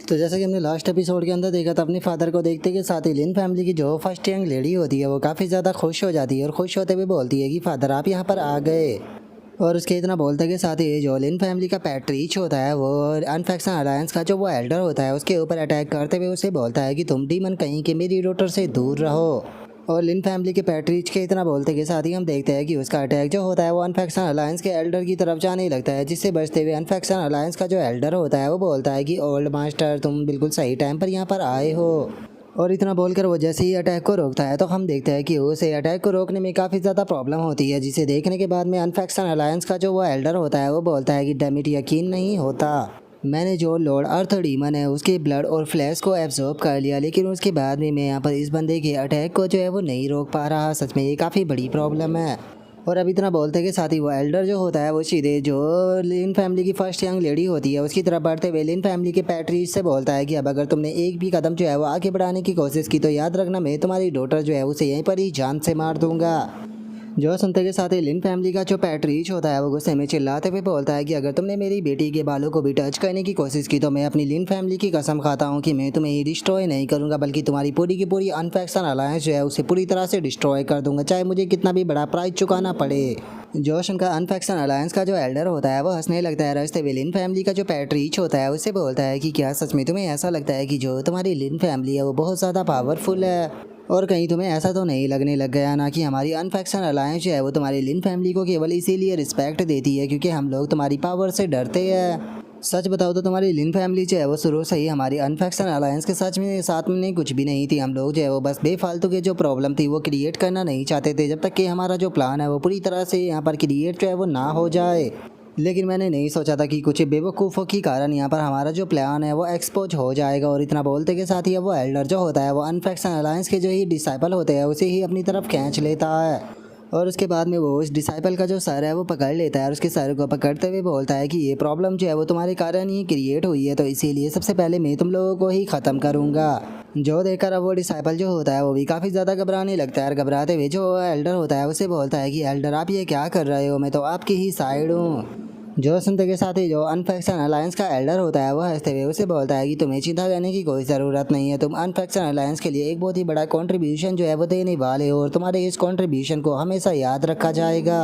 तो जैसा कि हमने लास्ट एपिसोड के अंदर देखा था, अपने फादर को देखते के साथ ही लिन फैमिली की जो फर्स्ट यंग लेडी होती है वो काफ़ी ज़्यादा खुश हो जाती है और खुश होते हुए बोलती है कि फादर आप यहाँ पर आ गए। और उसके इतना बोलते के साथ ही जो लिन फैमिली का पेट रीच होता है वो अनफेक्शन अलायंस का जो वो एल्डर होता है उसके ऊपर अटैक करते हुए उसे बोलता है कि तुम डीमन कहीं के मेरी डॉटर से दूर रहो। और लिन फैमिली के पैट्रिच के इतना बोलते के साथ ही हम देखते हैं कि उसका अटैक जो होता है वो अनफेक्शन अलायंस के एल्डर की तरफ जाने लगता है, जिससे बचते हुए अनफेक्शन अलायंस का जो एल्डर होता है वो बोलता है कि ओल्ड मास्टर तुम बिल्कुल सही टाइम पर यहाँ पर आए हो। और इतना बोलकर वो जैसे ही अटैक को रोकता है तो हम देखते हैं कि उसे अटैक को रोकने में काफ़ी ज़्यादा प्रॉब्लम होती है, जिसे देखने के बाद में अनफेक्शन अलायंस का जो वो एल्डर होता है वो बोलता है कि डैमिट यकीन नहीं होता, मैंने जो लॉर्ड अर्थ डीमन है उसके ब्लड और फ्लैश को एब्जॉर्ब कर लिया, लेकिन उसके बाद में मैं यहाँ पर इस बंदे के अटैक को जो है वो नहीं रोक पा रहा। सच में ये काफ़ी बड़ी प्रॉब्लम है। और अब इतना बोलते के साथ ही वो एल्डर जो होता है वो सीधे जो लिन फैमिली की फर्स्ट यंग लेडी होती है उसकी तरफ बढ़ते हुए लिन फैमिली के पैट्रिच से बोलता है कि अब अगर तुमने एक भी कदम जो है वो आगे बढ़ाने की कोशिश की तो याद रखना मैं तुम्हारी डॉटर जो है उसे यहीं पर ही जान से मार दूंगा। जो सुनते के साथ ही लिन फैमिली का जो पैट्रिच होता है वो गुस्से में चिल्लाते हुए बोलता है कि अगर तुमने मेरी बेटी के बालों को भी टच करने की कोशिश की तो मैं अपनी लिन फैमिली की कसम खाता हूँ कि मैं तुम्हें डिस्ट्रॉय नहीं करूँगा, बल्कि तुम्हारी पूरी की पूरी अनफेक्शन अलायंस जो है उसे पूरी तरह से डिस्ट्रॉय कर दूंगा, चाहे मुझे कितना भी बड़ा प्राइस चुकाना पड़े। जोश उनका अनफेक्शन अलायंस का जो एल्डर होता है वो हंसने लगता है। रास्ते में लिन फैमिली का जो पैट्रिच होता है उससे बोलता है कि क्या सच में तुम्हें ऐसा लगता है कि जो तुम्हारी लिन फैमिली है वो बहुत ज़्यादा पावरफुल है, और कहीं तुम्हें ऐसा तो नहीं लगने लग गया ना कि हमारी अनफेक्शन अलायंस जो है वो तुम्हारी लिन फैमिली को केवल इसीलिए रिस्पेक्ट देती है क्योंकि हम लोग तुम्हारी पावर से डरते हैं। सच बताओ तो तुम्हारी लिन फैमिली जो है वो शुरू से ही हमारी अनफेक्शन अलायंस के सच में साथ में कुछ भी नहीं थी। हम लोग जो है वो बस बेफालतू के जो प्रॉब्लम थी वो क्रिएट करना नहीं चाहते थे जब तक कि हमारा जो प्लान है वो पूरी तरह से यहाँ पर क्रिएट जो है वो ना हो जाए। लेकिन मैंने नहीं सोचा था कि कुछ बेवकूफ़ों के कारण यहाँ पर हमारा जो प्लान है वो एक्सपोज हो जाएगा। और इतना बोलते के साथ ही वो एल्डर जो होता है वो अनफेक्शन अलायंस के जो ही डिसाइपल होते हैं उसे ही अपनी तरफ खींच लेता है। और उसके बाद में वो उस डिसाइपल का जो सर है वो पकड़ लेता है और उसके सर को पकड़ते हुए बोलता है कि ये प्रॉब्लम जो है वो तुम्हारे कारण ही क्रिएट हुई है, तो इसीलिए सबसे पहले मैं तुम लोगों को ही ख़त्म करूँगा। जो देखकर अब वो डिसाइपल जो होता है वो भी काफ़ी ज़्यादा घबराने लगता है और घबराते हुए जो एल्डर होता है उसे बोलता है कि एल्डर आप ये क्या कर रहे हो, मैं तो आपकी ही साइड हूँ। जो सुनते के साथ ही जो अनफेक्शन अलायंस का एल्डर होता है वो हंसते हुए उसे बोलता है कि तुम्हें चिंता करने की कोई ज़रूरत नहीं है, तुम अनफेक्शन अलायंस के लिए एक बहुत ही बड़ा कंट्रीब्यूशन जो है वो देने वाले हो और तुम्हारे इस कंट्रीब्यूशन को हमेशा याद रखा जाएगा।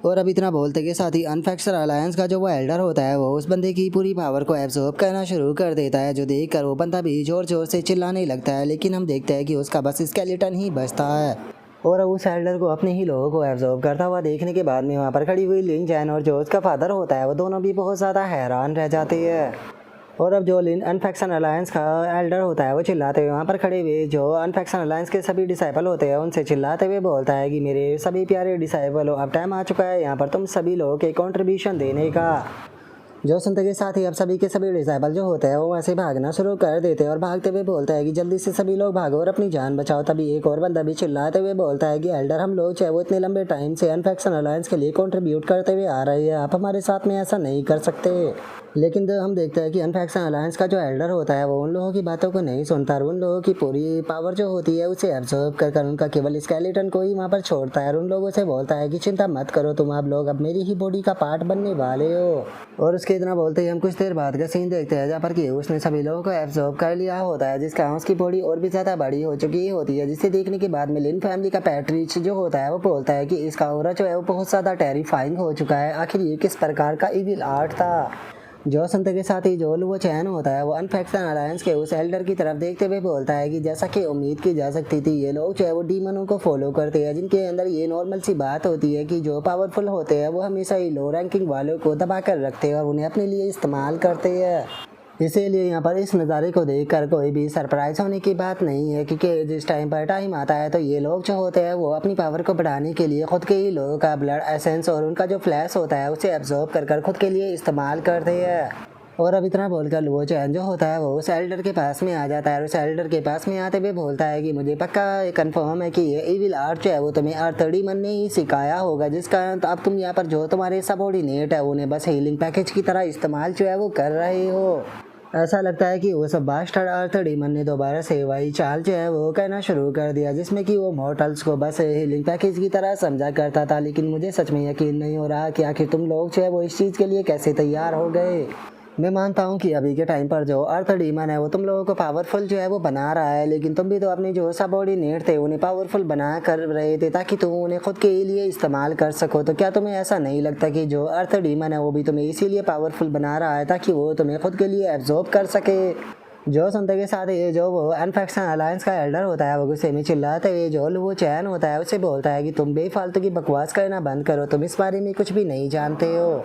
और अब इतना बोलते के साथ ही अनफेक्शन अलायंस का जो वो एल्डर होता है वो उस बंदे की पूरी पावर को एब्जॉर्ब करना शुरू कर देता है, जो देख कर वो बंदा भी ज़ोर ज़ोर से चिल्लाने लगता है। लेकिन हम देखते हैं कि उसका बस स्केलेटन ही बचता है। और अब उस एल्डर को अपने ही लोगों को एब्जॉर्ब करता हुआ देखने के बाद में वहाँ पर खड़ी हुई लिन जैन और जो उसका फादर होता है वो दोनों भी बहुत ज़्यादा हैरान रह जाते हैं। और अब जो लिन अनफेक्शन अलायंस का एल्डर होता है वो चिल्लाते हुए वहाँ पर खड़े हुए जो अनफेक्शन अलायंस के सभी डिसाइपल होते हैं उनसे चिल्लाते हुए बोलता है कि मेरे सभी प्यारे डिसाइपल हो, अब टाइम आ चुका है यहाँ पर तुम सभी लोगों के कॉन्ट्रीब्यूशन देने का। जो सुनते के साथ ही अब सभी के सभी डिसाइपल जो होते हैं वो वैसे भागना शुरू कर देते हैं और भागते हुए बोलता है कि जल्दी से सभी लोग भागो और अपनी जान बचाओ। तभी एक और बंदा भी चिल्लाते हुए बोलता है कि एल्डर हम लोग चाहे वो इतने लंबे टाइम से अनफेक्शन अलायंस के लिए कंट्रीब्यूट करते हुए आ रही है, आप हमारे साथ में ऐसा नहीं कर सकते। लेकिन हम देखते हैं कि अनफेक्शन अलायंस का जो एल्डर होता है वो उन लोगों की बातों को नहीं सुनता और उन लोगों की पूरी पावर जो होती है उसे एब्जॉर्ब कर उनका केवल स्केलेटन को ही वहाँ पर छोड़ता है और उन लोगों से बोलता है कि चिंता मत करो, तुम आप लोग अब मेरी ही बॉडी का पार्ट बनने वाले हो। और उसके इतना बोलते ही हम कुछ देर बाद का सीन देखते हैं जहाँ पर कि उसने सभी लोगों को एब्जॉर्ब कर लिया होता है, जिसका उसकी बॉडी और भी ज़्यादा बड़ी हो चुकी होती है, जिसे देखने के बाद में लिन फैमिली का पैट्रिच जो होता है वो बोलता है कि इसका ऑरा जो है वो बहुत ज़्यादा टेरिफाइंग हो चुका है, आखिर ये किस प्रकार का इविल आर्ट था। जो सुनते के साथ ही जो वो चैन होता है वो अनफेक्शन अलायंस के उस एल्डर की तरफ देखते हुए बोलता है कि जैसा कि उम्मीद की जा सकती थी ये लोग जो है वो डीमनों को फॉलो करते हैं, जिनके अंदर ये नॉर्मल सी बात होती है कि जो पावरफुल होते हैं वो हमेशा ही लो रैंकिंग वालों को दबा कर रखते हैं और उन्हें अपने लिए इस्तेमाल करते हैं। इसीलिए यहाँ पर इस नज़ारे को देखकर कोई भी सरप्राइज होने की बात नहीं है, क्योंकि जिस टाइम पर टाइम आता है तो ये लोग जो होते हैं वो अपनी पावर को बढ़ाने के लिए खुद के ही लोगों का ब्लड एसेंस और उनका जो फ्लैश होता है उसे एब्जॉर्ब कर खुद के लिए इस्तेमाल करते हैं। और अब इतना बोलकर वो चैन जो होता है वो उस एल्डर के पास में आ जाता है और उस एल्डर के पास में आते हुए बोलता है कि मुझे पक्का कंफर्म है कि ये इविल आर्ट जो है वो तुम्हें अर्थ डीमन ने ही सिखाया होगा, जिसका अब तुम यहाँ पर जो तुम्हारे सबऑर्डिनेट है उन्हें बस हीलिंग पैकेज की तरह इस्तेमाल जो है वो कर रहे हो। ऐसा लगता है कि वो सब बास्टर्ड अर्थ डीमन ने दोबारा से वही चाल जो है वो कहना शुरू कर दिया, जिसमें कि वो मॉर्टल्स को बस हीलिंग पैकेज की तरह समझा करता था। लेकिन मुझे सच में यकीन नहीं हो रहा कि आखिर तुम लोग जो है वो इस चीज़ के लिए कैसे तैयार हो गए। मैं मानता हूँ कि अभी के टाइम पर जो अर्थ डीमन है वो तुम लोगों को पावरफुल जो है वो बना रहा है, लेकिन तुम भी तो अपनी जो सबऑर्डिनेट थे उन्हें पावरफुल बना कर रहे थे ताकि तुम उन्हें खुद के लिए इस्तेमाल कर सको। तो क्या तुम्हें ऐसा नहीं लगता कि जो अर्थ डीमन है वो भी तुम्हें इसीलिए पावरफुल बना रहा है ताकि वो तुम्हें खुद के लिए एब्जॉर्ब कर सके? जो सुनते के साथ ही जो वो अनफैक्शन अलायंस का एल्डर होता है वो गुस्से में चिल्लाते हुए जो वो चैन होता है उसे बोलता है कि तुम बेफालतू की बकवास करना बंद करो, तुम इस बारे में कुछ भी नहीं जानते हो,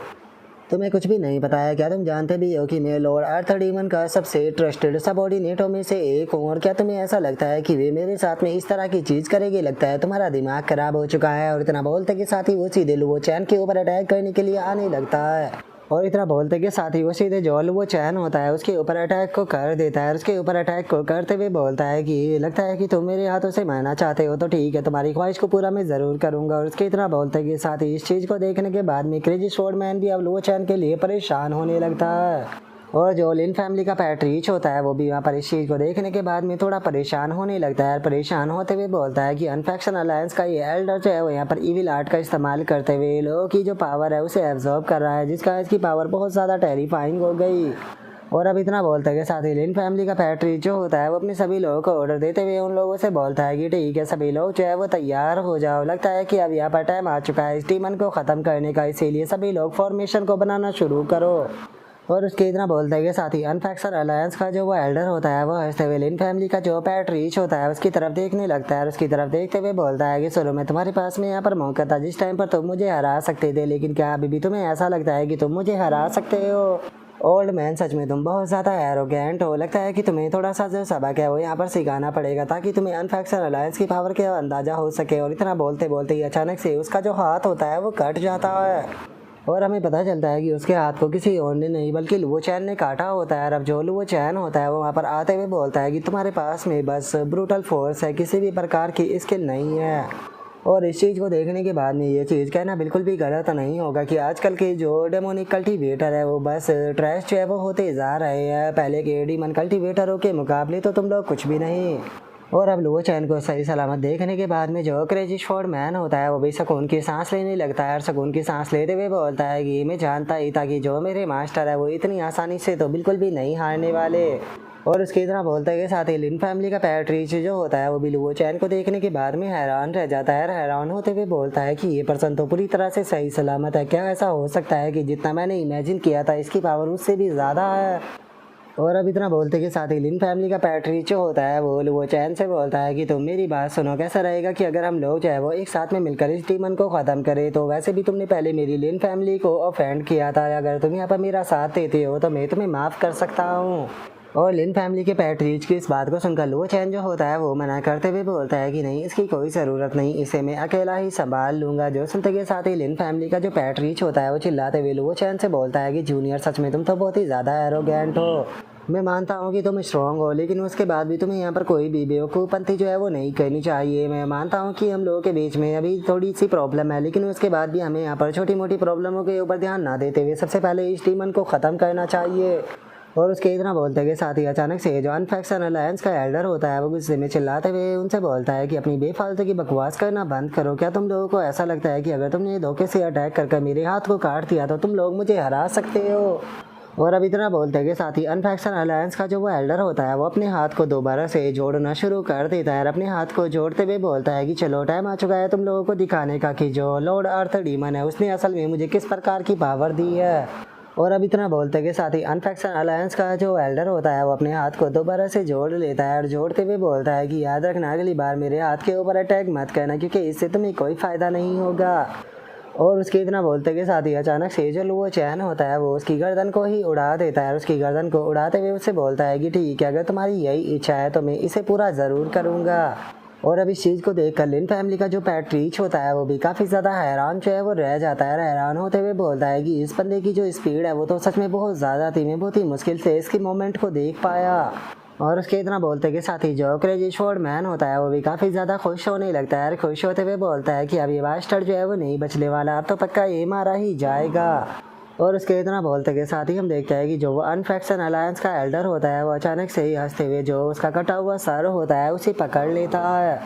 तुम्हें कुछ भी नहीं पता है। क्या तुम जानते भी हो कि मैं लॉर्ड आर्थर डीमन का सबसे ट्रस्टेड सबऑर्डिनेटों में से एक हूँ? और क्या तुम्हें ऐसा लगता है कि वे मेरे साथ में इस तरह की चीज़ करेगी? लगता है तुम्हारा दिमाग खराब हो चुका है। और इतना बोलते के साथ ही वो सीधे लुओ चैन के ऊपर अटैक करने के लिए आने लगता है। और इतना बोलते के साथ ही वो सीधे जो लुओ चैन होता है उसके ऊपर अटैक को कर देता है। उसके ऊपर अटैक को करते हुए बोलता है कि लगता है कि तुम मेरे हाथों से मरना चाहते हो, तो ठीक है, तुम्हारी ख्वाहिश को पूरा मैं ज़रूर करूंगा। और उसके इतना बोलते के साथ ही इस चीज़ को देखने के बाद में क्रेजी स्वॉर्डमैन भी अब लुओ चैन के लिए परेशान होने लगता है। और जो लिन फैमिली का पैट रीच होता है वो भी वहाँ पर इस चीज़ को देखने के बाद में थोड़ा परेशान होने लगता है। परेशान होते हुए बोलता है कि अनफैक्शन अलायंस का ये एल्डर जो है वो यहाँ पर इविल आर्ट का इस्तेमाल करते हुए लोगों की जो पावर है उसे एब्जॉर्ब कर रहा है, जिसका इसकी पावर बहुत ज़्यादा टेरिफाइंग हो गई। और अब इतना बोलते के साथ ही लिन फैमिली का पैट रीच जो होता है वो अपने सभी लोगों को ऑर्डर देते हुए उन लोगों से बोलता है कि ठीक है, सभी लोग जो है वो तैयार हो जाओ, लगता है कि अब यहाँ पर टाइम आ चुका है इस डीमन को ख़त्म करने का, इसीलिए सभी लोग फॉर्मेशन को बनाना शुरू करो। और उसके इतना बोलते के साथ ही अनफैक्शन अलायंस का जो वो एल्डर होता है वो हंसते हुए लिन फैमिली का जो पैट रीच होता है उसकी तरफ देखने लगता है। और उसकी तरफ देखते हुए बोलता है कि चलो, मैं तुम्हारे पास में यहाँ पर मौका था जिस टाइम पर तुम मुझे हरा सकते थे, लेकिन क्या अभी भी तुम्हें ऐसा लगता है कि तुम मुझे हरा सकते हो? ओल्ड मैन, सच में तुम बहुत ज़्यादा एरोगेंट हो। लगता है कि तुम्हें थोड़ा सा जो सबक है वो यहाँ पर सिखाना पड़ेगा ताकि तुम्हें अनफैक्शन अलायंस की पावर का अंदाज़ा हो सके। और इतना बोलते बोलते ही अचानक से उसका जो हाथ होता है वो कट जाता है और हमें पता चलता है कि उसके हाथ को किसी और ने नहीं बल्कि लुओ चैन ने काटा होता है। अब जो लुओ चैन होता है वो वहाँ पर आते हुए बोलता है कि तुम्हारे पास में बस ब्रूटल फोर्स है, किसी भी प्रकार की स्किल नहीं है। और इस चीज़ को देखने के बाद में ये चीज़ कहना बिल्कुल भी गलत नहीं होगा कि आजकल के जो डेमोनिक कल्टीवेटर है वो बस ट्रैश जो है वो होते जा रहे हैं। पहले के डीमन कल्टीवेटरों के मुकाबले तो तुम लोग कुछ भी नहीं। और अब लुओ चैन को सही सलामत देखने के बाद में जो क्रेजी स्वॉर्डमैन होता है वो भी सुकून की सांस लेने लगता है। और सुकून की सांस लेते हुए बोलता है कि मैं जानता ही था कि जो मेरे मास्टर है वो इतनी आसानी से तो बिल्कुल भी नहीं हारने वाले। और उसकी तरह बोलते के साथ ही लिन फैमिली का पैट रीच जो होता है वो भी लुओ चैन को देखने के बाद में हैरान रह जाता है। हैरान होते हुए बोलता है कि ये पर्सन तो पूरी तरह से सही सलामत है। क्या ऐसा हो सकता है कि जितना मैंने इमेजिन किया था इसकी पावर उससे भी ज़्यादा है? और अब इतना बोलते के साथ ही लिन फैमिली का पैट रीच जो होता है वो चैन से बोलता है कि तुम मेरी बात सुनो, कैसा रहेगा कि अगर हम लोग जो है वो एक साथ में मिलकर इस डीमन को ख़त्म करें? तो वैसे भी तुमने पहले मेरी लिन फैमिली को ऑफेंड किया था, अगर तुम यहाँ पर मेरा साथ देते हो तो मैं तुम्हें माफ़ कर सकता हूँ। और लिन फैमिली के पैट रीच की इस बात को सुनकर लुओ चैन जो होता है वो मना करते हुए बोलता है कि नहीं, इसकी कोई ज़रूरत नहीं, इसे मैं अकेला ही संभाल लूँगा। जो सुनते के साथ ही लिन फैमिली का जो पैट रीच होता है वो चिल्लाते हुए लुओ चैन से बोलता है कि जूनियर, सच में तुम तो बहुत ही ज़्यादा एरोगेंट हो। मैं मानता हूँ कि तुम स्ट्रॉन्ग हो, लेकिन उसके बाद भी तुम्हें यहाँ पर कोई भी बेवकूफ़पंती जो है वो नहीं करनी चाहिए। मैं मानता हूँ कि हम लोगों के बीच में अभी थोड़ी सी प्रॉब्लम है, लेकिन उसके बाद भी हमें यहाँ पर छोटी मोटी प्रॉब्लमों के ऊपर ध्यान ना देते हुए सबसे पहले इस डीमन को ख़त्म करना चाहिए। और उसके इतना बोलते के साथ ही अचानक से जो अनफैक्शन अलायंस का एल्डर होता है वो गुस्से में चिल्लाते हुए उनसे बोलता है कि अपनी बेफालतू की बकवास करना बंद करो। क्या तुम लोगों को ऐसा लगता है कि अगर तुमने धोखे से अटैक कर मेरे हाथ को काट दिया तो तुम लोग मुझे हरा सकते हो? और अब इतना बोलते के साथ ही अनफैक्शन अलायंस का जो वो एल्डर होता है वो अपने हाथ को दोबारा से जोड़ना शुरू कर देता है। और अपने हाथ को जोड़ते हुए बोलता है कि चलो, टाइम आ चुका है तुम लोगों को दिखाने का कि जो लॉर्ड आर्थर डीमन है उसने असल में मुझे किस प्रकार की पावर दी है। और अब इतना बोलते के साथ ही अनफैक्शन अलायंस का जो एल्डर होता है वो अपने हाथ को दोबारा से जोड़ लेता है और जोड़ते हुए बोलता है कि याद रखना, अगली बार मेरे हाथ के ऊपर अटैक मत करना, क्योंकि इससे तुम्हें कोई फ़ायदा नहीं होगा। और उसके इतना बोलते के साथ ही अचानक से जो लुओ चैन होता है वो उसकी गर्दन को ही उड़ा देता है। और उसकी गर्दन को उड़ाते हुए उससे बोलता है कि ठीक है, अगर तुम्हारी यही इच्छा है तो मैं इसे पूरा ज़रूर करूँगा। और अब इस चीज़ को देखकर लिन फैमिली का जो पैट रीच होता है वो भी काफ़ी ज़्यादा हैरान जो है वो रह जाता है। हैरान होते हुए बोलता है कि इस बंदे की जो स्पीड है वो तो सच में बहुत ज़्यादा थी, मैं बहुत ही मुश्किल से इसकी मोमेंट को देख पाया। और उसके इतना बोलते के साथ ही जो क्रेजी स्वॉर्डमैन होता है वो भी काफ़ी ज़्यादा खुश होने लगता है। खुश होते हुए बोलता है कि अब ये बास्टर्ड जो है वो नहीं बचने वाला, अब तो पक्का ये मारा ही जाएगा। और उसके इतना बोलते के साथ ही हम देखते हैं कि जो वो अनफैक्शन अलायंस का एल्डर होता है वो अचानक से ही हंसते हुए जो उसका कटा हुआ सर होता है उसे पकड़ लेता है।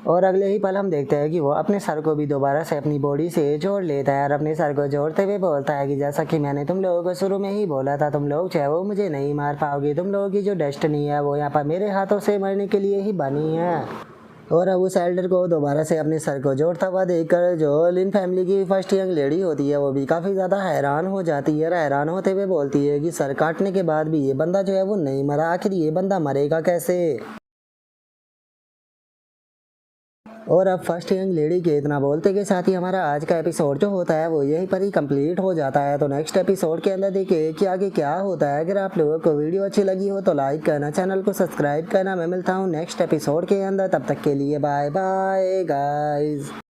और अगले ही पल हम देखते हैं कि वो अपने सर को भी दोबारा से अपनी बॉडी से जोड़ लेता है और अपने सर को जोड़ते हुए बोलता है कि जैसा कि मैंने तुम लोगों को शुरू में ही बोला था, तुम लोग चाहे वो मुझे नहीं मार पाओगे, तुम लोगों की जो डेस्टिनी है वो यहाँ पर मेरे हाथों से मरने के लिए ही बनी है। और अब उस एल्डर को दोबारा से अपने सर को जोड़ता हुआ देखकर जो लिन फैमिली की फर्स्ट यंग लेडी होती है वो भी काफ़ी ज़्यादा हैरान हो जाती है और हैरान होते हुए बोलती है कि सर काटने के बाद भी ये बंदा जो है वो नहीं मरा, आखिर ये बंदा मरेगा कैसे। और अब फर्स्ट यंग लेडी के इतना बोलते के साथ ही हमारा आज का एपिसोड जो होता है वो यहीं पर ही कंप्लीट हो जाता है। तो नेक्स्ट एपिसोड के अंदर देखिए कि आगे क्या होता है। अगर आप लोगों को वीडियो अच्छी लगी हो तो लाइक करना, चैनल को सब्सक्राइब करना। मैं मिलता हूँ नेक्स्ट एपिसोड के अंदर, तब तक के लिए बाय बाय गाइज।